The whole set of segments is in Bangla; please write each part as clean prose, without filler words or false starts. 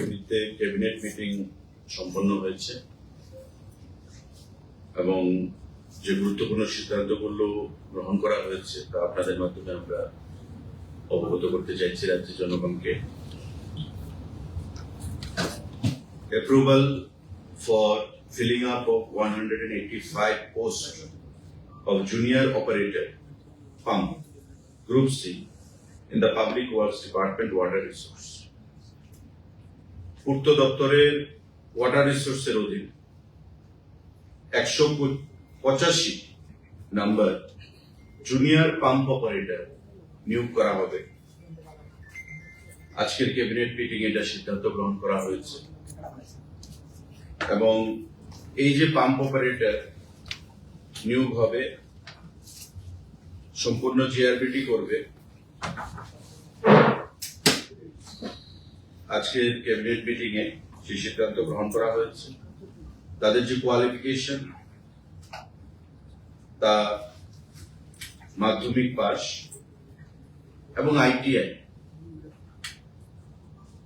সমিতিতে ক্যাবিনেট মিটিং সম্পন্ন হয়েছে এবং যে গুরুত্বপূর্ণ সিদ্ধান্তগুলো গ্রহণ করা হয়েছে তা আপনাদের মাধ্যমে আমরা অবগত করতে চাইছি রাজ্যের জনগণকে। Approval for filling up of 185 posts of junior operator pump Group C in the Public Works Department Water Resource. পূর্ত দপ্তরের ওয়াটার রিসোর্সের অধীন 185 নাম্বার জুনিয়র পাম্প অপারেটর নিয়োগ করা হবে। আজকের ক্যাবিনেট মিটিং এটা সিদ্ধান্ত গ্রহণ করা হয়েছে এবং এই যে পাম্প অপারেটর নিয়োগ হবে সম্পূর্ণ জিআরবিটি করবে। আজকের ক্যাবিনেট মিটিং এ সেই সিদ্ধান্ত গ্রহণ করা হয়েছে। তাদের যে কোয়ালিফিকেশন তা মাধ্যমিক পাস এবং আইটিআই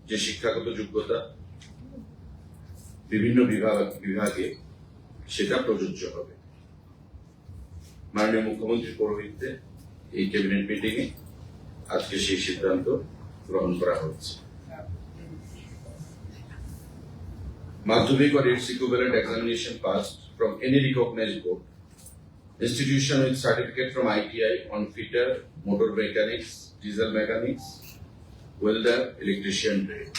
যে শিক্ষাগত যোগ্যতা বিভিন্ন বিভাগে সেটা প্রযোজ্য হবে। মাননীয় মুখ্যমন্ত্রী পৌরোহিত্যে এই ক্যাবিনেট মিটিং এ আজকে সেই সিদ্ধান্ত গ্রহণ করা হচ্ছে। Madhyamik or its equivalent examination passed from any recognized board, institution with certificate from ITI on fitter, motor mechanics, diesel mechanics, welder, electrician trade.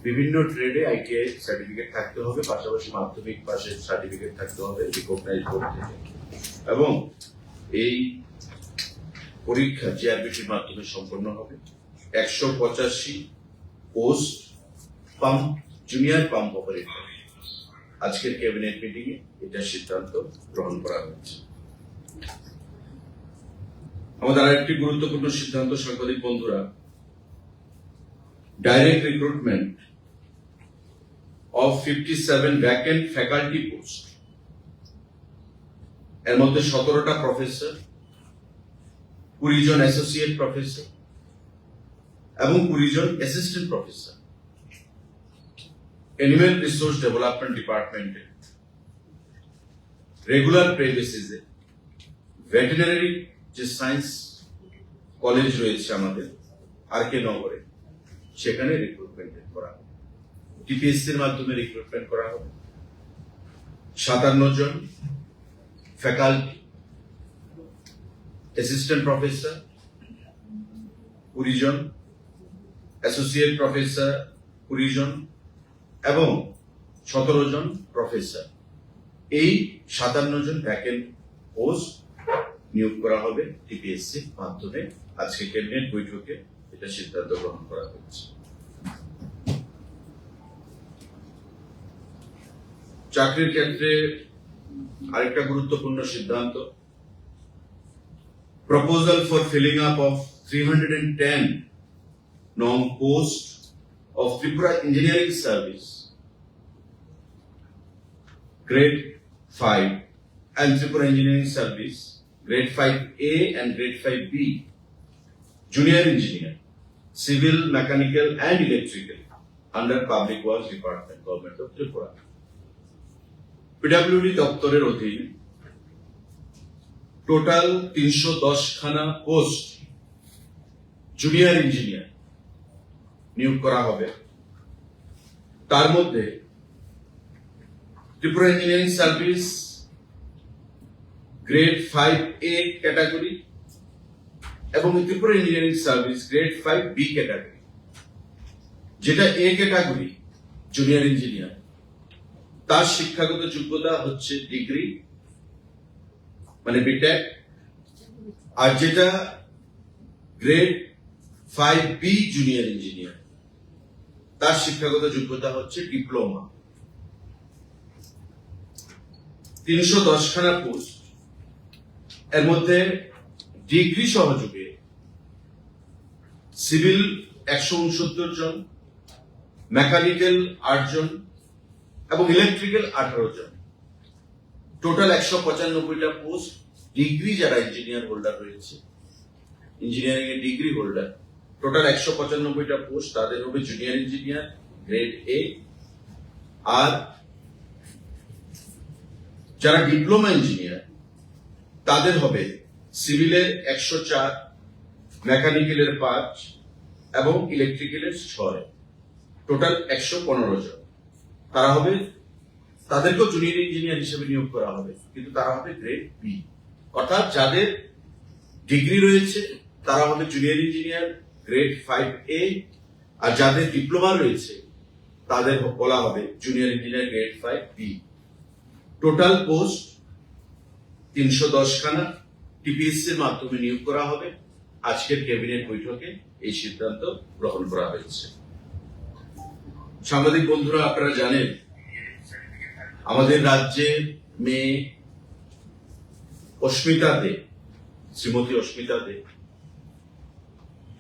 বিভিন্ন ট্রেডে আইটিআই সার্টিফিকেট থাকতে হবে, পাশাপাশি মাধ্যমিক পাশের সার্টিফিকেট থাকতে হবে রিকগনাইজড বোর্ড থেকে। এবং এই পরীক্ষা জিআরবিটির মাধ্যমে সম্পন্ন হবে। 185 post pump junior pump operator আজকের ক্যাবিনেট মিটিং এ এটা সিদ্ধান্ত গ্রহণ করা হয়েছে। আমাদের আরেকটি গুরুত্বপূর্ণ সিদ্ধান্ত সাংবাদিক বন্ধুরা, direct recruitment of 57 vacant faculty post, এর মধ্যে 17টা প্রফেসর, 20 জন অ্যাসোসিয়েট প্রফেসর এবং 20 জন assistant professor animal resource development ডিপার্টমেন্টে রেগুলার পে বেসিসে ভেটেরিনারি যে সায়েন্স কলেজ রয়েছে আমাদের আরকে নগরে সেখানে রিক্রুটমেন্ট করা হবে। টিপিএসসির মাধ্যমে রিক্রুটমেন্ট করা হবে। 57 জন ফ্যাকাল্টি, অ্যাসিস্ট্যান্ট প্রফেসর 20 জন, অ্যাসোসিয়েট প্রফেসর 20 জন এবং 17 জন প্রফেসর। এই 57 জন ভ্যাকেন্ট পোস্ট নিয়োগ করা হবে টিপিএসসির মাধ্যমে। আজকে ক্যাবিনেট বৈঠকে এটা সিদ্ধান্ত গ্রহণ করা হয়েছে। চাকরির ক্ষেত্রে আরেকটা গুরুত্বপূর্ণ সিদ্ধান্ত, proposal for filling up of 310 নং post of Tripura Engineering Service, Grade 5 and Tripura Engineering Service, Grade 5A and Grade 5B, Junior Engineer, Civil, Mechanical and Electrical under Public Works Department, Government of Tripura. PWD দপ্তরের অধীন টোটাল 310 খানা পোস্ট জুনিয়র ইঞ্জিনিয়ার নিয়োগ করা হবে। তার মধ্যে Tripura engineering service grade 5A category এবং Tripura engineering service grade 5B category. যেটা এ ক্যাটাগরি জুনিয়র ইঞ্জিনিয়ার, তার শিক্ষাগত যোগ্যতা হচ্ছে ডিগ্রি মানে বিটেক, আর যেটা গ্রেড 5B জুনিয়র ইঞ্জিনিয়ার তার শিক্ষাগত যোগ্যতা হচ্ছে ডিপ্লোমা। 310 খানা পোস্ট, এর মধ্যে ডিগ্রি সহযোগে সিভিল 169 জন, মেকানিক্যাল 8 জন এবং ইলেকট্রিক্যাল 18 জন। টোটাল 195টা পোস্ট ডিগ্রি যারা ইঞ্জিনিয়ার হোল্ডার রয়েছে, ইঞ্জিনিয়ারিং এর ডিগ্রি হোল্ডার, টোটাল 195টা পোস্ট তাদের হবে জুনিয়র ইঞ্জিনিয়ার গ্রেড এ, আর যারা ডিপ্লোমা ইঞ্জিনিয়ার তাদের হবে সিভিলের 104, মেকানিক্যালের 5 এবং ইলেকট্রিক্যালের 6, টোটাল 115 জন। তারা হবে, তাদেরকেও জুনিয়র ইঞ্জিনিয়ার হিসেবে নিয়োগ করা হবে, কিন্তু তারা হবে গ্রেড বি। অর্থাৎ যাদের ডিগ্রি রয়েছে তারা হবে জুনিয়র ইঞ্জিনিয়ার গ্রেড 5A, আর যাদের ডিপ্লোমা রয়েছে তাদের বলা হবে junior engineer grade 5B। Total post 310 খানা টিপিএসসি এর মাধ্যমে নিয়োগ করা হবে। আজকের ক্যাবিনেট বৈঠকে এই সিদ্ধান্ত গ্রহণ করা হয়েছে। সাংবাদিক বন্ধুরা, আপনারা জানেন আমাদের রাজ্যে মেয়ে অস্মিতা দে, শ্রীমতী অস্মিতা দে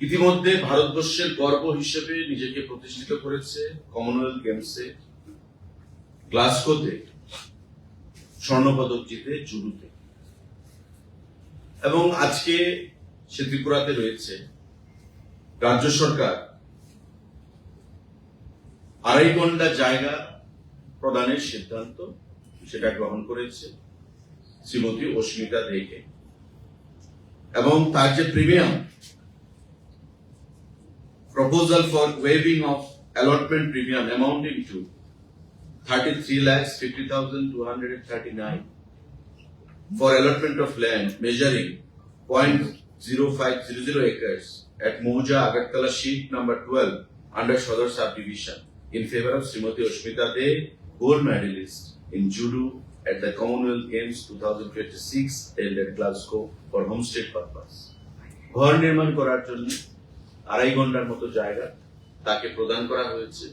ইতিমধ্যে ভারতবর্ষের গর্ব হিসেবে নিজেকে প্রতিষ্ঠিত করেছে। কমনওয়েলথ গেমসে গ্লাসগোতে স্বর্ণপদক জিতে জুডোতে, এবং আজকে সে ত্রিপুরাতে রয়েছে। রাজ্য সরকার 2.5 ঘন্টা জায়গা প্রদানের সিদ্ধান্ত সেটা গ্রহণ করেছে শ্রীমতী অস্মিতা দেকে, এবং তার যে premium proposal for waiving of allotment premium amounting to 33,50,239 for allotment of land measuring 0.0500 acres at Moja, Agartala sheet number 12 under Shodor subdivision in favor of Srimati Oshmita De, gold medalist in judo at the Commonwealth Games 2026 held at Glasgow for homestead purpose. ঘর নির্মাণ করার জন্য 2.5 ঘন্টার মতো জায়গা তাকে প্রদান করা হয়েছে।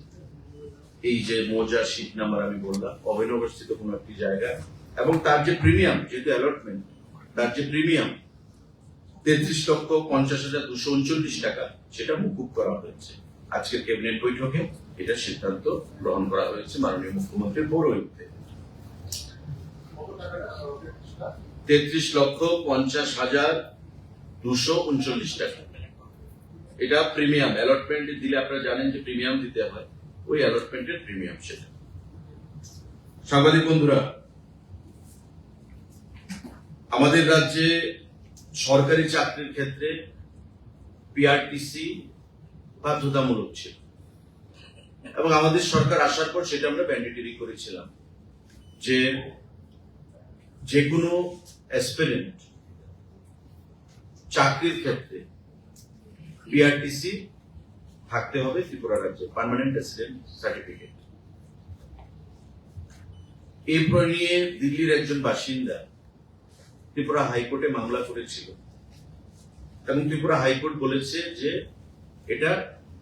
এই যে মোজা শীট নাম্বার আমি বললাম, অভিনবস্থিত কোন একটি জায়গা, এবং তার যে প্রিমিয়াম, যেহেতু অ্যালটমেন্ট, তার যে প্রিমিয়াম 33,50,239 টাকা, সেটা মুকুব করা হয়েছে। আজকের ক্যাবিনেট বৈঠকে এটা সিদ্ধান্ত গ্রহণ করা হয়েছে মাননীয় মুখ্যমন্ত্রীর পৌরোহিত্যে। 33,50,239 টাকা, এটা প্রিমিয়াম। অ্যালটমেন্ট দিলে আপনারা জানেন যে প্রিমিয়াম দিতে হয়, ওই অ্যালটমেন্টের প্রিমিয়াম সেটা। সাংবাদিক বন্ধুরা, আমাদের রাজ্যে সরকারি চাকরির ক্ষেত্রে পিআরটিসি বাধ্যতামূলক ছিল, এবং আমাদের সরকার আসার পর সেটা আমরা ম্যান্ডেটরি করেছিলাম যে কোনো অ্যাসপিরেন্ট চাকরির ক্ষেত্রে পিআরটিসি থাকতে হবে ত্রিপুরা রাজ্যে, পার্মানেন্ট রেসিডেন্ট সার্টিফিকেট। এই নিয়ে দিল্লির একজন বাসিন্দা ত্রিপুরা হাইকোর্টে মামলা করেছিল, এবং ত্রিপুরা হাইকোর্ট বলেছে যে এটা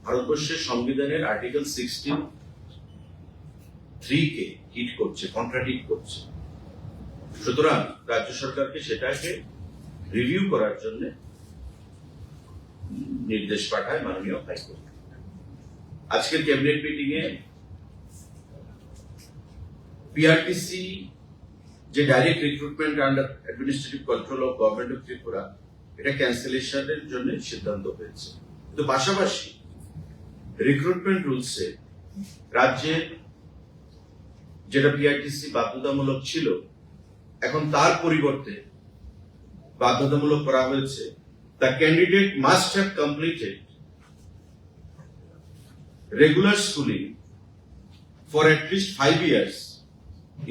ভারতবর্ষের সংবিধানের আর্টিকেল 16(3) কে হিট করছে, কন্ট্রাডিক্ট করছে। সুতরাং রাজ্য সরকারকে সেটাকে রিভিউ করার জন্য নির্দেশ পাঠায় মাননীয় হাইকোর্ট। আজকের ক্যাবিনেট মিটিং এ পিআরটিসি যে direct recruitment under administrative control of government of Tripura, এটা ক্যান্সেলেশনের জন্য সিদ্ধান্ত হয়েছে। কিন্তু পাশাপাশি রিক্রুটমেন্ট রুলসে রাজ্যের যেটা পিআরটিসি বাধ্যতামূলক ছিল, এখন তার পরিবর্তে বাধ্যতামূলক করা হয়েছে the candidate must have completed regular schooling for at least 5 years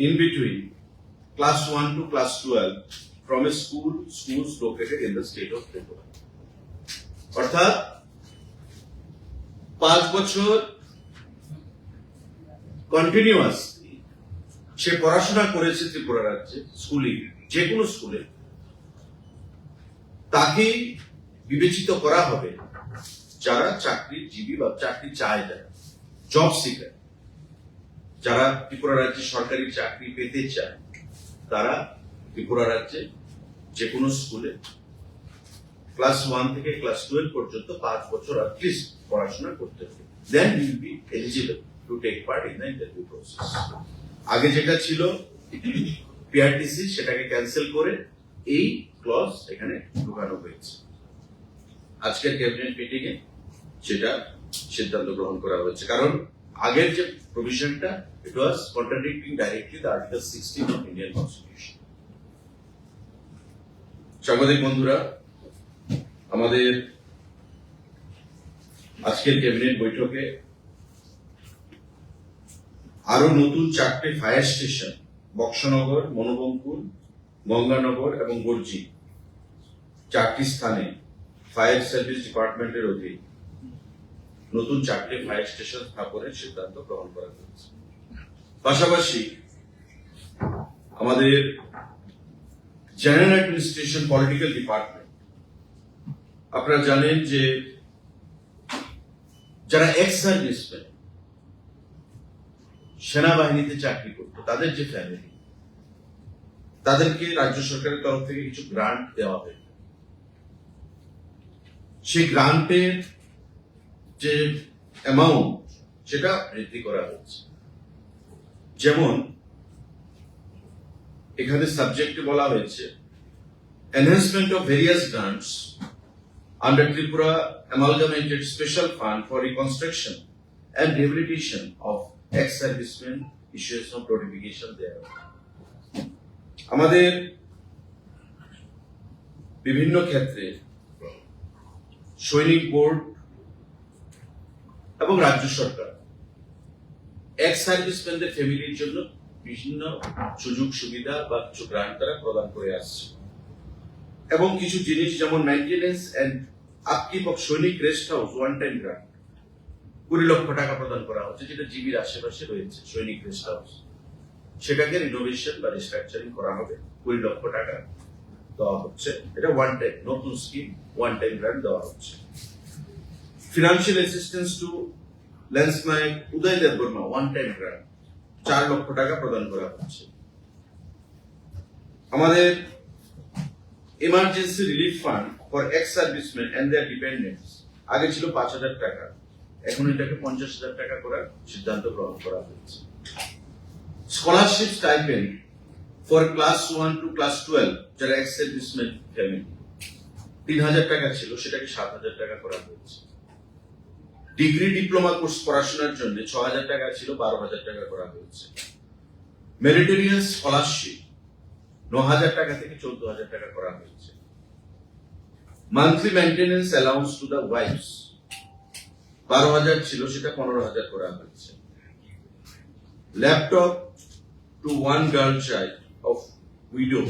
in between class 1 to class 12 from a schools located in the state of Tripura. অর্থাৎ 5 বছর কন্টিনিউয়াস সে পড়াশোনা করেছে ত্রিপুরা রাজ্যে, স্কুলিং, যে কোনো স্কুলে, তাকে বিবেচিত করা হবে যারা চাকরিজীবী বা চাকরি চায়, যারা জব সিকার, যারা ত্রিপুরা রাজ্যে সরকারি চাকরি পেতে চায়, তারা ত্রিপুরা রাজ্যে যে কোনো স্কুলে ক্লাস 1 থেকে ক্লাস 12 পর্যন্ত 5 বছর অ্যাটলিস্ট পড়াশোনা করতে হবে। Then you will be eligible to take part in the interview process. আগে যেটা ছিল পিআরটিসি, সেটাকে ক্যান্সেল করে এই ক্লজ এখানে ঢোকানো হয়েছে। আজকের ক্যাবিনেট মিটিং এ সেটা সিদ্ধান্ত গ্রহণ করা হয়েছে, কারণ আগের যে প্রভিশনটা, it was contradicting directly the article 16 of Indian constitution. সাংবাদিক বন্ধুরা, আমাদের আজকের ক্যাবিনেট বৈঠকে আরো নতুন 4টে ফায়ার স্টেশন, বক্সনগর, মনোবঙ্কুল, গঙ্গানগর এবং গর্জি, 4টি স্থানে ফায়ার সার্ভিস ডিপার্টমেন্টের অধীন নতুন 4টে ফায়ার স্টেশন স্থাপনের সিদ্ধান্ত গ্রহণ করা হয়েছে। পাশাপাশি আমাদের জেনারেল অ্যাডমিনিস্ট্রেশন পলিটিক্যাল ডিপার্টমেন্ট, আপনারা জানেন যে যারা এক্স সার্ভিসম্যান সেনাবাহিনীতে চাকরি করতো, তাদের যে ফ্যামিলি, তাদেরকে রাজ্য সরকারের তরফ থেকে কিছু গ্রান্ট দেওয়া হয়। সেই গ্রান্টের যে অ্যামাউন্ট, সেটা বৃদ্ধি করা হচ্ছে। যেমন এখানে সাবজেক্টে বলা হয়েছে enhancement of various grants under Tripura amalgamated special fund for reconstruction and rehabilitation of ex serviceman issuation of notification দেওয়া। আমাদের বিভিন্ন ক্ষেত্রে সৈনিক বোর্ড এবং রাজ্য সরকার এক্স সার্ভিসম্যানদের ফ্যামিলির জন্য বিভিন্ন সুযোগ সুবিধা বা কিছু গ্রান্ট তারা প্রদান করে আসছে, এবং কিছু জিনিস যেমন মেইনটেনেন্স এন্ড আপকিপ অফ সৈনিক rest house one time grant 20 lakh টাকা প্রদান করা হচ্ছে, যেটা জিবির আশেপাশে রয়েছে সৈনিক রেস্ট হাউস, সেটাকে রিনোভেশন বা রিস্ট্রাকচারিং করা হবে, 20 লক্ষ টাকা দেওয়া হচ্ছে। এটা ওয়ান টাইম নতুন স্কিম, ওয়ান টাইম গ্রান্ট দেওয়া হচ্ছে। Financial assistance to Lance Naik Uday Deb Barma, one time grant 4 lakh টাকা প্রদান করা হচ্ছে। আমাদের emergency relief fund for ex serviceman and their dependents, আগে ছিল 5,000 টাকা, এখন এটাকে 50,000 টাকা করার সিদ্ধান্ত গ্রহণ করা হয়েছে। Scholarship stipend for class 1 to class 12, যারা এক্স সার্ভিসম্যান ফ্যামিলি, 3,000 টাকা ছিল, সেটাকে 7,000 টাকা করা হয়েছে। ডিগ্রি ডিপ্লোমা কোর্স পড়াশোনার জন্য 6,000 টাকা ছিল, 12,000 টাকা করা হয়েছে। মেরিটোরিয়াস স্কলারশিপ 9,000 টাকা থেকে 14,000 টাকা করা হয়েছে। Monthly maintenance allowance to the wife's 12,000 ছিল, সেটা 15,000 করা হয়েছে। Laptop to one girl child of widow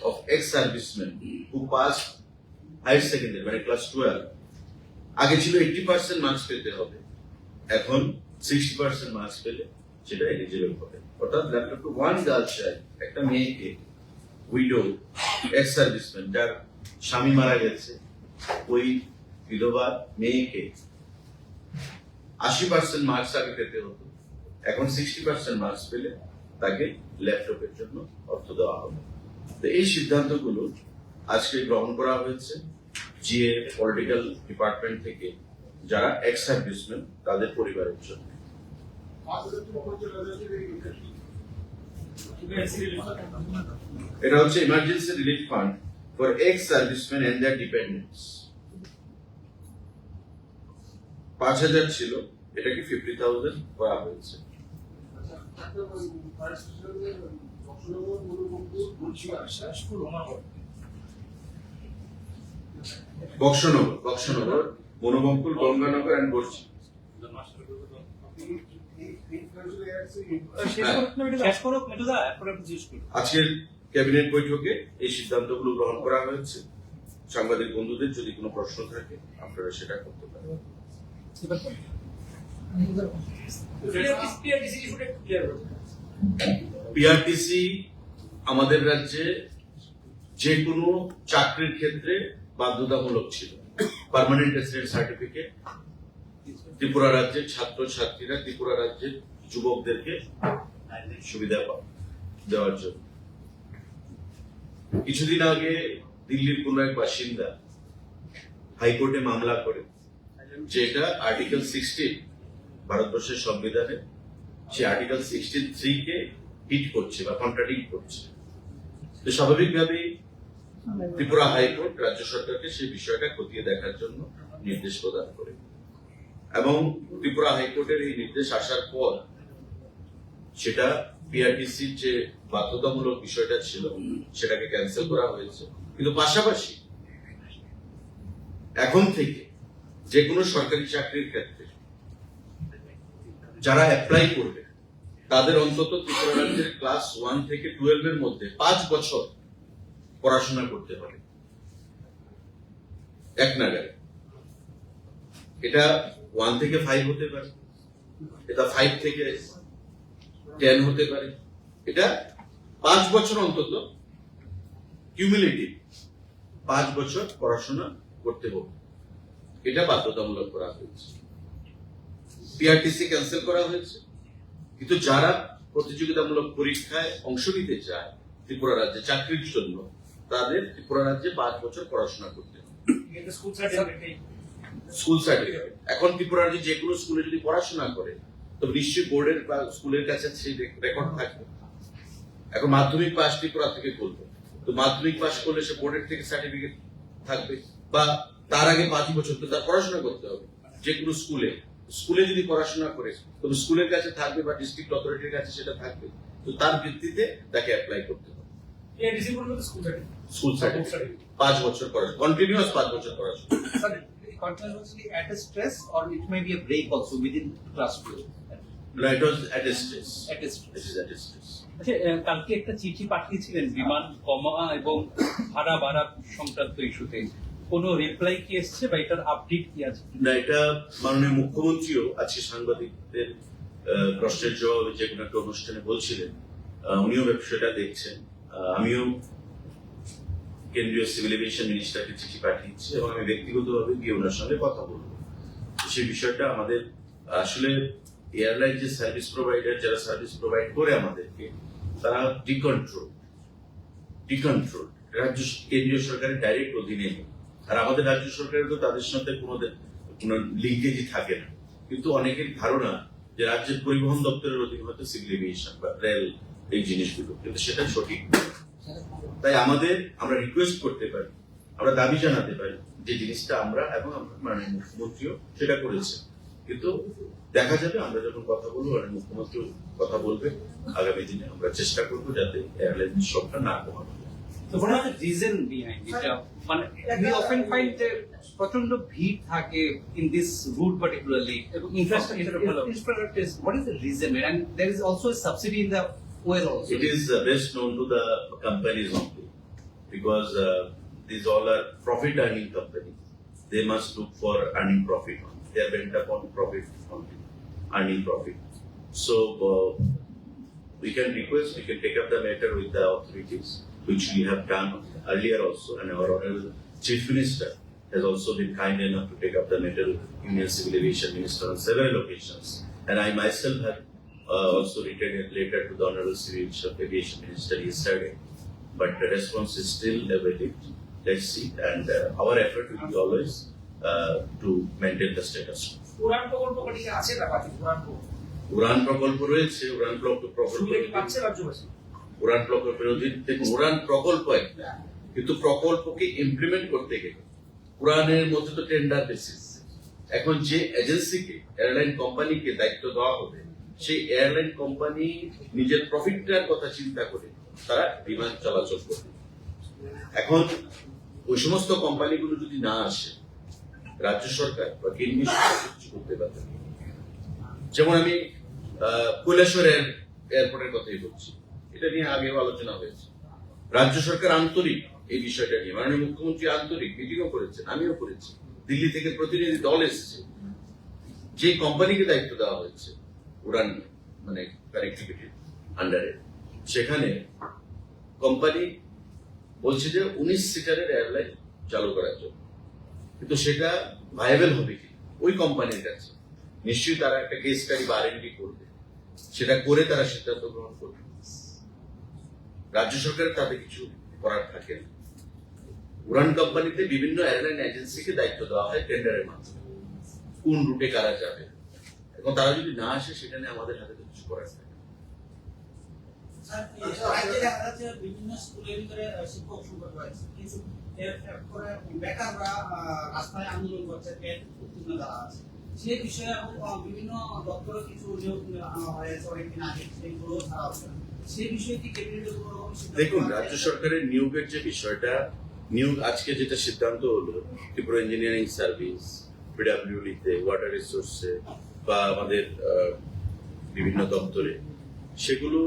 of ex-servicemen who passed higher secondary, মানে class 12, আগে ছিল 80% মার্কস পেতে হবে, এখন 60% মার্কস পেলে সেটা এলিজিবল হবে। অর্থাৎ laptop to one girl child, একটা মেয়েকে উইডো এক্স-সার্ভিসম্যান যার স্বামী মারা গেছে, ওই বিধবা মেয়েকে 80% মার্কস আগে পেতে হতো, এখন 60% মার্কস পেলে তাকে ল্যাপটপের জন্য অর্থ দেওয়া হবে। তো এই সিদ্ধান্তগুলো আজকে গ্রহণ করা হয়েছে জিএ পলিটিক্যাল ডিপার্টমেন্ট থেকে, যারা এক্স সার্ভিসম্যান তাদের পরিবারের জন্য। এটা হচ্ছে emergency relief fund for ex serviceman and their dependents. 5,000 ছিল, এটাকে 50,000 করা হয়েছে। বক্সনগর, মনোবঙ্কুল, গঙ্গানগর এন্ড গর্জি। আজকের ক্যাবিনেট বৈঠকে এই সিদ্ধান্তগুলো গ্রহণ করা হয়েছে। সাংবাদিক বন্ধুদের যদি কোনো প্রশ্ন থাকে আপনারা সেটা করতে পারেন। পিআরটিসি আমাদের রাজ্যে যে কোনো চাকরির ক্ষেত্রে বাধ্যতামূলক ছিল। পার্মানেন্ট রেসিডেন্ট সার্টিফিকেট ত্রিপুরা রাজ্যের ছাত্র ছাত্রীরা, ত্রিপুরা রাজ্যের যুবকদেরকে সুবিধা দেওয়ার জন্য। কিছুদিন আগে দিল্লির কোন এক বাসিন্দা হাইকোর্টে মামলা করে, যেটা আর্টিকেল 16 ভারতবর্ষের সংবিধানে, সে আর্টিকেল 63 কে হিট করছে বা কন্ট্রাডিক্ট করছে। তো স্বাভাবিকভাবেই ত্রিপুরা হাইকোর্ট রাজ্য সরকারকে সেই বিষয়টা খতিয়ে দেখার জন্য নির্দেশ প্রদান করে। এবং ত্রিপুরা হাইকোর্টের এই নির্দেশ আসার পর সেটা পিআরটিসির যে বাধ্যতামূলক বিষয়টা ছিল সেটাকে ক্যান্সেল করা হয়েছে। কিন্তু পাশাপাশি এখন থেকে যে কোনো সরকারি চাকরির ক্ষেত্রে যারা অ্যাপ্লাই করবে তাদের অন্তত ত্রিপুরা রাজ্যের ক্লাস 1 থেকে 12 এর মধ্যে 5 বছর পড়াশোনা করতে হবে এক নাগারে। এটা 1 থেকে 5 হতে পারে, এটা 5 থেকে 10 হতে পারে, এটা 5 বছর অন্তত কিউমুলেটিভ 5 বছর পড়াশোনা করতে হবে, এটা বাধ্যতামূলক করা হয়েছে। পিআরটিসি ক্যান্সেল করা হয়েছে, কিন্তু যারা প্রতিযোগিতামূলক পরীক্ষায় অংশ নিতে চায় ত্রিপুরা রাজ্যে চাকরির জন্য তাদের ত্রিপুরা রাজ্যে 5 বছর পড়াশোনা করতে হবে। স্কুল সার্টিফিকেট এখন ত্রিপুরা রাজ্যে যে কোনো স্কুলে যদি পড়াশোনা করে তো নিশ্চয়ই বোর্ডের বা স্কুলের কাছে সেই রেকর্ড থাকবে। এখন মাধ্যমিক পাস ত্রিপুরা থেকে করবে, তো মাধ্যমিক পাস করলে সে বোর্ডের থেকে সার্টিফিকেট থাকবে, বা তার আগে 5 বছর তো তার পড়াশোনা করতে হবে যে কোনো স্কুলে যদি পড়াশোনা করে তবে স্কুলের কাছে থাকবে বা ডিস্ট্রিক্ট অথরিটির কাছে সেটা থাকবে, তো তার ভিত্তিতে তাকে অ্যাপ্লাই করতে হবে। স্কুল সার্টিফিকেট 5 বছর পড়াশোনা, কন্টিনিউয়াস 5 বছর পড়াশোনা। Continuously at a stress, or it may be a break also within class 12. No, it was at a stress. At a stress. It is at a stress. আচ্ছা, কালকে একটা চিঠি পাঠিয়েছিলেন বিমান কমা এবং ভাড়া বাড়া সংক্রান্ত ইস্যুতে, কোনো রিপ্লাই কি এসছে বা এটার আপডেট কি আছে? না, এটা মাননীয় মুখ্যমন্ত্রীও আজকে সাংবাদিকদের প্রশ্নের জবাবে যে কোনো একটা অনুষ্ঠানে বলছিলেন, উনিও বিষয়টা দেখছেন। আমিও কেন্দ্রীয় সিভিল এভিয়েশন মিনিস্টারকে চিঠি পাঠিয়েছি এবং আমি ব্যক্তিগতভাবে গিয়ে ওনার সঙ্গে কথা বলবো। সেই বিষয়টা আমাদের আসলে এয়ারলাইন যে সার্ভিস প্রোভাইডার, যারা সার্ভিস প্রোভাইড করে আমাদেরকে, তারা ডিকন্ট্রোল রাজ্য কেন্দ্রীয় সরকারের ডাইরেক্ট অধীনে নেই। আর আমাদের রাজ্য সরকারের তো তাদের সাথে কোনো লিঙ্কেজই থাকে না। কিন্তু অনেকের ধারণা যে রাজ্যের পরিবহন দপ্তরের অধীনে হয়তো সিভিল এভিয়েশন বা রেল এই জিনিসগুলো, কিন্তু সেটা সঠিক নয়। তাই আমরা রিকোয়েস্ট করতে পারি, আমরা দাবি জানাতে পারি যে জিনিসটা আমরা এবং মাননীয় মুখ্যমন্ত্রীও সেটা করেছে। কিন্তু দেখা যাবে আমরা যখন কথা বলবো, মাননীয় মুখ্যমন্ত্রী কথা বলবে, আগামী দিনে আমরা চেষ্টা করবো যাতে এয়ারলাইনের সংখ্যা না কমানো। So what are the reason behind it? মানে we often find যে প্রচন্ড ভিড় থাকে in this route particularly এবং infrastructure is what is the reason, and there is also a subsidy in the fuel also. It is best known to the companies only, because these all are profit earning companies. They must look for earning profit only. They are bent upon profit only, earning profit. So we can take up the matter with the authorities, which we have done earlier also, and our Honorable Chief Minister has also been kind enough to take up the matter with Union Civil Aviation Minister on several occasions. And I myself have also written a letter to the Honorable Civil Aviation Minister yesterday, but the response is still awaited. Let's see, and our effort will be always to maintain the status quo. উড়ান প্রকল্প রয়েছে, উড়ান প্রকল্পের অধীনে দেখুন, উড়ান প্রকল্প একটা, কিন্তু প্রকল্পকে ইমপ্লিমেন্ট করতে গেলে উড়ানের মধ্যে তো টেন্ডার বেসিস। এখন যে এজেন্সিকে, এয়ারলাইন কোম্পানিকে দায়িত্ব দেওয়া হবে, সেই এয়ারলাইন কোম্পানি নিজের প্রফিটটার কথা চিন্তা করে তারা বিমান চলাচল করবে। এখন ওই সমস্ত কোম্পানিগুলো যদি না আসে, রাজ্য সরকার বা কেন্দ্রীয় সরকার কিছু করতে পারবে। যেমন আমি কৈলাসহর এয়ারপোর্টের কথাই বলছি, এটা নিয়ে আগেও আলোচনা হয়েছে। রাজ্য সরকার আন্তরিক এই বিষয়টা নিয়ে, মাননীয় মুখ্যমন্ত্রী আন্তরিক, মিটিংও করেছেন, আমিও করেছি, দিল্লি থেকে প্রতিনিধি দল এসেছে। যে কোম্পানিকে দায়িত্ব দেওয়া হয়েছে উড়ান মানে কানেক্টিভিটির আন্ডারে, সেখানে কোম্পানি বলছে যে 19 সিটারের এয়ারলাইন চালু করার জন্য, কিন্তু সেটা ভাইয়েবল হবে কি ওই কোম্পানির কাছে? নিশ্চয়ই তারা একটা কেস স্টাডি বা R&D করবে, সেটা করে তারা সিদ্ধান্ত গ্রহণ করবে। রাজ্য সরকারের তাতে কিছু করার থাকে না। উড়ান কোম্পানিতে বিভিন্ন এয়ারলাইন এজেন্সিকে দায়িত্ব দেওয়া হয় টেন্ডারের মাধ্যমে, কোন রুটে কারা যাবে। এখন তারা যদি না আসে, সেখানে আমাদের হাতে কিছু করার থাকে। বিভিন্ন স্কুলের ভিতরে শিক্ষক সংকট রয়েছে, কিন্তু বেকাররা রাস্তায় আন্দোলন করছে, উত্তীর্ণ যারা আছে যে বিষয়ে এবং বিভিন্ন দপ্তরে কিছু নিয়োগ আনা হয়েছে অনেকদিন আগে সেগুলো ছাড়া হচ্ছে না। সেই বিষয়ে কি ক্যাবিনেটের কোনো রকম সিদ্ধান্ত দেখুন, আছে? রাজ্য সরকারের নিয়োগের যে বিষয়টা, নিয়োগ আজকে যেটা সিদ্ধান্ত হলো ত্রিপুরা ইঞ্জিনিয়ারিং সার্ভিস, পিডাব্লিউডিতে, ওয়াটার রিসোর্সে বা আমাদের বিভিন্ন দপ্তরে, সেগুলো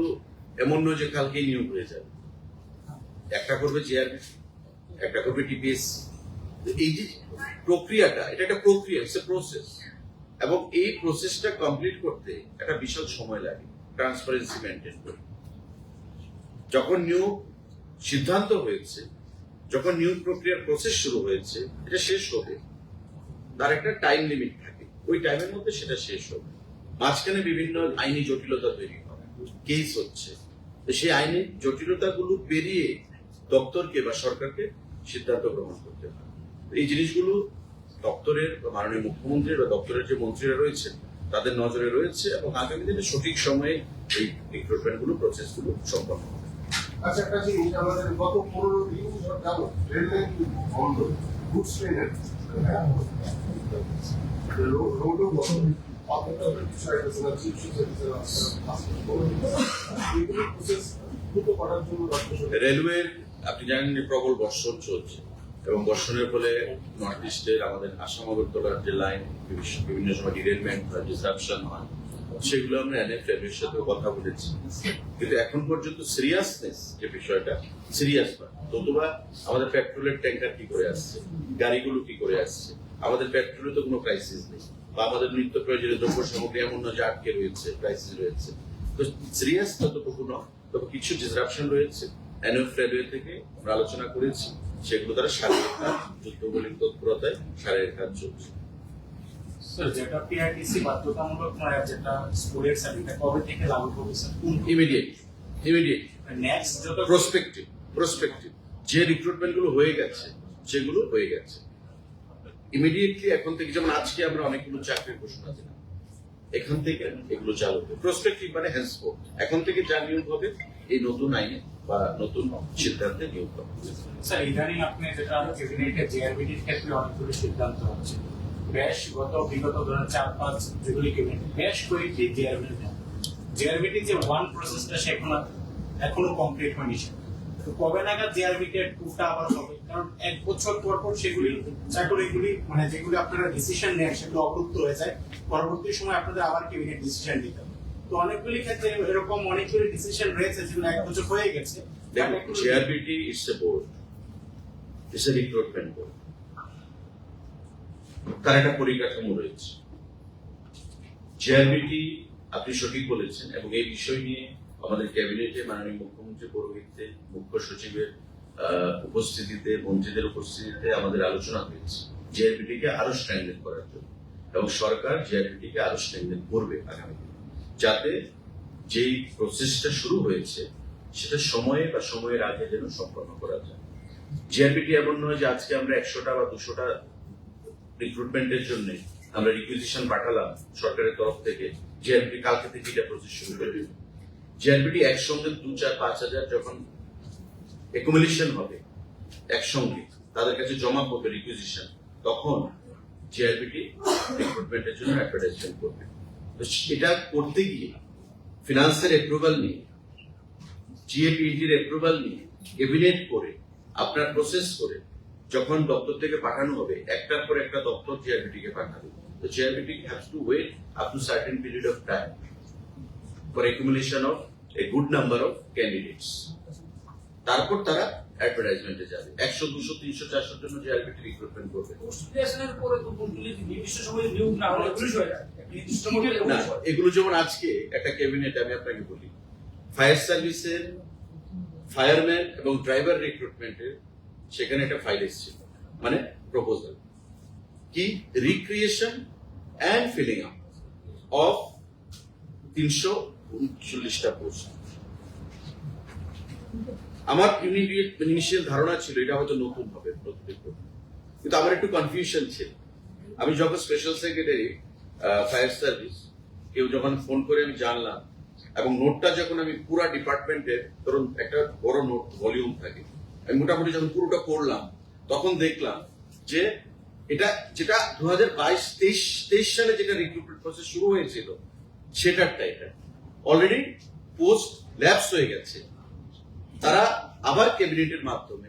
এমন নয় যে কালকেই নিয়োগ হয়ে যাবে। একটা করবে জিআরবি, একটা করবে টিপিএস। এই যে প্রক্রিয়াটা, এটা একটা প্রক্রিয়া, ইটস এ প্রসেস, এবং এই প্রসেসটা কমপ্লিট করতে একটা বিশাল সময় লাগে ট্রান্সপারেন্সি মেনটেন করে। যখন নিয়োগ সিদ্ধান্ত হয়েছে, যখন নিয়োগ প্রক্রিয়ার প্রসেস শুরু হয়েছে, এটা শেষ হবে, তার একটা টাইম লিমিট থাকে, ওই টাইমের মধ্যে সেটা শেষ হবে। মাঝখানে বিভিন্ন আইনি জটিলতা তৈরি হয়, কেস হচ্ছে, তো সেই আইনি জটিলতাগুলো পেরিয়ে দপ্তরকে বা সরকারকে সিদ্ধান্ত গ্রহণ করতে হয়। এই জিনিসগুলো দপ্তরের বা মাননীয় মুখ্যমন্ত্রীর বা দপ্তরের যে মন্ত্রীরা রয়েছেন তাদের নজরে রয়েছে, এবং আগামী দিনে সঠিক সময়ে এই রিক্রুটমেন্ট গুলো, প্রসেস গুলো সম্পন্ন হবে। আচ্ছা, একটা জিনিস, আমাদের গত 15 দিন যাবত রেল লাইন বন্ধ, গুডস ট্রেনের রোডও বন্ধ, অপেক্ষা বিষয় আছে না, চিফ সেক্রেটারি এগুলো প্রসেস দ্রুত করার জন্য রেলওয়ের, আপনি জানেন যে প্রবল বর্ষণ চলছে, এবং বর্ষণের ফলে নর্থ ইস্টের আমাদের আসাম আগরতলার যে লাইন বিভিন্ন সময় ডিরেলমেন্ট বা ডিসরাপশন হয়, সেগুলো আমরা এনএফএর সাথে কথা বলেছি, কিন্তু এখন পর্যন্ত সিরিয়াসনেস যে বিষয়টা সিরিয়াস নয়। নতুবা আমাদের পেট্রোলের ট্যাঙ্কার কি করে আসছে, গাড়িগুলো কি করে আসছে, আমাদের পেট্রোলে তো কোনো ক্রাইসিস নেই, বা আমাদের নিত্য প্রয়োজনীয় দ্রব্য সামগ্রী এমন না যে আটকে রয়েছে, ক্রাইসিস রয়েছে। তো সিরিয়াস ততটুকু নয়, তবে কিছু ডিসরাপশন রয়েছে। এনএফ রেলওয়ে থেকে আমরা আলোচনা করেছি, সেগুলো দ্বারা শারীরিক কাজ, যুদ্ধগুলির তৎপরতায় শারীরিক কাজ চলছে। স্যার, যেটা পিআরটিসি বাধ্যতামূলক নয়, যেটা স্কুলের সার্ভিস কবে থেকে লাগু হবে স্যার? ইমিডিয়েট নেক্সট যত প্রসপেক্টিভ যে রিক্রুটমেন্ট গুলো হয়ে গেছে, সেগুলো হয়ে গেছে ইমিডিয়েটলি। এখন থেকে, যেমন আজকে আমরা অনেকগুলো চাকরির ঘোষণা দিলাম, এখান থেকে এগুলো চালু হবে। প্রসপেক্টিভ মানে henceforth, এখন থেকে যা নিয়োগ হবে এই নতুন আইনে বা নতুন সিদ্ধান্তে নিয়োগ হবে। স্যার, ইদানিং আপনি যেটা ক্যাবিনেটে জিআরবিটির ক্ষেত্রে অনেকগুলো সিদ্ধান্ত হচ্ছে, বেশ বিগত ধরেন 4-5 যেগুলি ক্যাবিনেট বেশ কয়েকটি জিআরবিটি যে ওয়ান প্রসেসটা সে এখনো কমপ্লিট হয়নি। তো কবে নাগাদ জিআরবিটি টুটা আবার হবে? কারণ 1 বছর পর পর সেগুলি চাকরিগুলি মানে যেগুলি আপনারা ডিসিশন নেন সেগুলো অবরুদ্ধ হয়ে যায়, পরবর্তী সময় আপনাদের আবার ক্যাবিনেট ডিসিশন নিতে হবে। তো অনেকগুলি ক্ষেত্রে এরকম অনেকগুলি ডিসিশন রয়েছে যেগুলো 1 বছর হয়ে গেছে। GRBT it's a board, it's a recruitment board, তার একটা পরিকাঠামো রয়েছে। জিআরবিটি, আপনি সঠিক বলেছেন, এবং এই বিষয় নিয়ে আমাদের ক্যাবিনেটে মাননীয় মুখ্যমন্ত্রী পৌরোহিত্যে, মুখ্য সচিবের উপস্থিতিতে, মন্ত্রীদের উপস্থিতিতে আমাদের আলোচনা হয়েছে জিআরবিটিকে আরো স্ট্রেংথেন করার জন্য, এবং সরকার জিআরবিটিকে আরো স্ট্রেংথেন করবে আগামী দিনে, যাতে যেই প্রসেসটা শুরু হয়েছে সেটা সময়ে বা সময়ের আগে যেন সম্পন্ন করা যায়। জিআরবিটি এমন নয় যে আজকে আমরা 100টা বা 200টা রিক্রুটমেন্টের জন্য আমরা রিকুইজিশন পাঠালাম সরকারের তরফ থেকে, জিআরবিটি কালকে থেকে এটা প্রসেস শুরু করে দেবে। জিআরবিটি একসঙ্গে 2-4-5 হাজার যখন একুমুলেশন হবে, একসঙ্গে তাদের কাছে জমা করবে রিকুইজিশন, তখন জিআরবিটি রিক্রুটমেন্টের জন্য অ্যাডভার্টাইজমেন্ট করবে। তো এটা করতে গিয়ে ফিনান্সের অ্যাপ্রুভাল নিয়ে, জিএপিইটির অ্যাপ্রুভাল নিয়ে, ক্যাবিনেট করে, আপনার প্রসেস করে যখন দপ্তর থেকে পাঠানো হবে, একটার পর একটা দপ্তর জিআরবিটি কে পাঠাবে। তো GRBT has to wait up to certain period of time for accumulation of a good number of candidates. তারপর তারা অ্যাডভার্টাইজমেন্টে যাবে। 100, 200, 300, 400 জন্য জিআরবিটি রিক্রুটমেন্ট করবে। পোস্টগ্রাজুয়েশনের পরে তো বলতে নির্দিষ্ট সময়ে নিয়োগ না হলে পুলিশ হয়ে যায়। নির্দিষ্ট সময়ে না, এগুলো যেমন আজকে একটা ক্যাবিনেট, আমি আপনাকে বলি, ফায়ার সার্ভিসের ফায়ারম্যান এবং ড্রাইভার রিক্রুটমেন্টের সেখানে একটা ফাইল এসেছিল, মানে প্রপোজাল কি, recreation and filling up of 339টা পোস্ট। আমার ইনিশিয়াল ধারণা ছিল এটা হয়তো নতুন হবে, কিন্তু আমার একটু কনফিউশন ছিল। আমি যখন স্পেশাল সেক্রেটারি ফায়ার সার্ভিস, কেউ যখন ফোন করে আমি জানলাম, এবং নোটটা যখন আমি পুরো ডিপার্টমেন্টের, ধরুন একটা বড় নোট ভলিউম থাকে, আমি মোটামুটি যখন পুরোটা পড়লাম, তখন দেখলাম যে এটা যেটা 2022-23 সালে যেটা রিক্রুটমেন্ট প্রসেস শুরু হয়েছিল সেটারটা এটা অলরেডি পোস্ট ল্যাপস হয়ে গেছে। তারা আবার ক্যাবিনেটের মাধ্যমে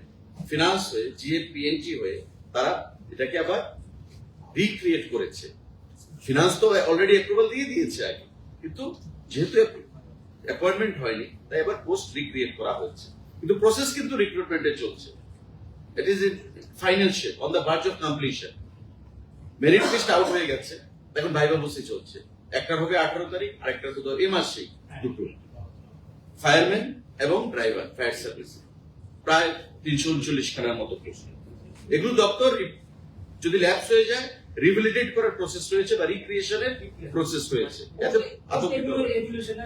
ফিনান্স হয়ে জিএপিএনটি হয়ে তারা এটাকে আবার রিক্রিয়েট করেছে। ফিনান্স তো অলরেডি অ্যাপ্রুভাল দিয়ে দিয়েছে আগে, কিন্তু যেহেতু অ্যাপয়েন্টমেন্ট হয়নি তাই আবার পোস্ট রিক্রিয়েট করা হয়েছে, কিন্তু প্রসেস কিন্তু রিক্রুটমেন্টে চলছে। It is in final shape, on the verge of completion. Merit list out হয়ে গেছে, এখন ভাইবা বসে চলছে। একটার হবে 18 তারিখ, আরেকটার তো এই মাসেই দুটো। ফায়ারম্যান এবং ড্রাইভার ফায়ার সার্ভিস প্রায় 339 খানার মতো প্রশ্ন। এগুলো দপ্তর যদি ল্যাপস হয়ে যায় রিভ্যালিডেট করার প্রসেস রয়েছে বা রিক্রিয়েশনের প্রসেস রয়েছে। এত আতঙ্কিত হবেন না।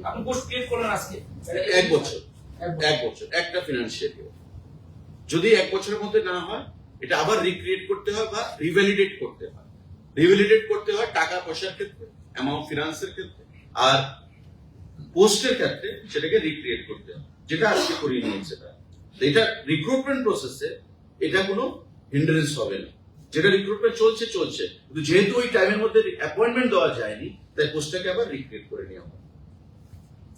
আপনি পোস্ট ক্রিয়েট করলেন আজকে এক বছর একটা ফিনান্সিয়াল ইয়ার। যদি এক বছরের মধ্যে না হয় এটা আবার রিক্রিয়েট করতে হয় বা রিভ্যালিডেট করতে হয়। রিভ্যালিডেট করতে হয় টাকা পয়সার ক্ষেত্রে, অ্যামাউন্ট ফিনান্সের ক্ষেত্রে, আর পোস্টের ক্ষেত্রে সেটাকে রিক্রিয়েট করতে হয়, যেটা আজকে করিয়ে নিয়েছে তারা। এটা রিক্রুটমেন্ট প্রসেসে এটা কোনো হিন্ডারেন্স হবে না। যেটা রিক্রুটমেন্ট চলছে কিন্তু যেহেতু ওই টাইমের মধ্যে অ্যাপয়েন্টমেন্ট দেওয়া যায়নি তাই পোস্টটাকে আবার রিক্রিয়েট করে নেওয়া হয়।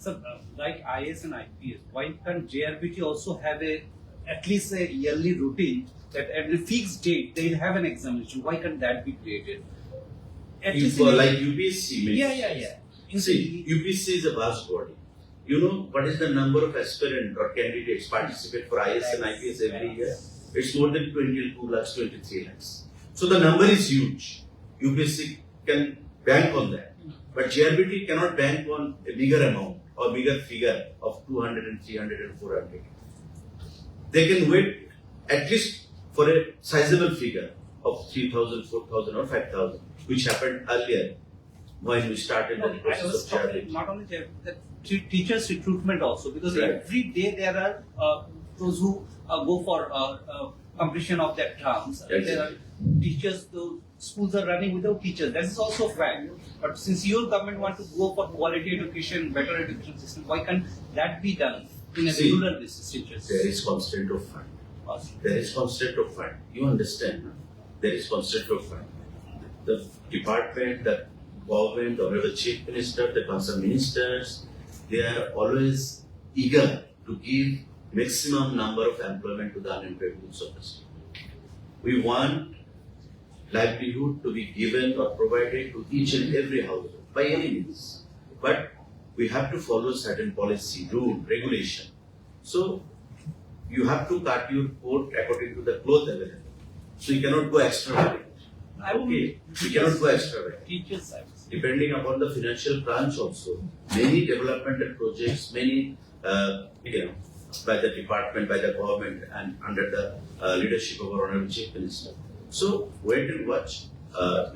Sir, like IAS and IPS, why can't JRBT also have at least a yearly routine that at a fixed date they'll have an examination? Why can't that be created? At least in a- Like UPSC means. Yeah. See, UPSC is a vast body. You know what is the number of aspirants or candidates participate for IAS and IPS every year? It's more than 22 lakhs, 23 lakhs. So the number is huge. UPSC can bank on that. But JRBT cannot bank on a bigger amount or bigger figure of 200 and 300 and 400. They can wait at least for a sizable figure of 3,000, 4,000 or 5,000, which happened earlier when we started the I process was of talking JRBT. not only the teachers recruitment also, because Right. every day there are those who go for completion of their terms. Exactly. There are teachers, the schools are running without teachers. That is also a fact. But since your government want to go for quality education, better education system, why can't that be done in a See, regular basis, teachers? There is constraint of fund. There is constraint of fund. You understand? No? There is constraint of fund. The department, the government, or the chief minister, the concerned ministers, they are always eager to give maximum number of employment to the unemployed youths of the state. We want livelihood to be given or provided to each and every household by any means. But we have to follow certain policy, rule, regulation. So you have to cut your coat according to the cloth available. So you cannot go extravagant. Okay, you cannot go extravagant. Teachers, I would say. Depending upon the financial crunch also, many developmental projects, many, by the department, by the government and under the leadership of our Honorable Chief Minister. So wait and watch.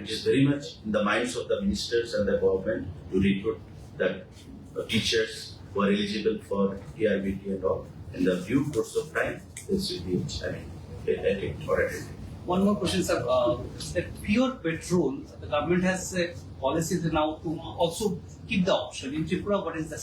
It is very much in the minds of the ministers and the government to recruit the teachers who are eligible for ERBT and all. In the due course of time, this will be attended. One more question, sir. That pure petrol, the government has policies now to also keep the option. In Tripura, what is the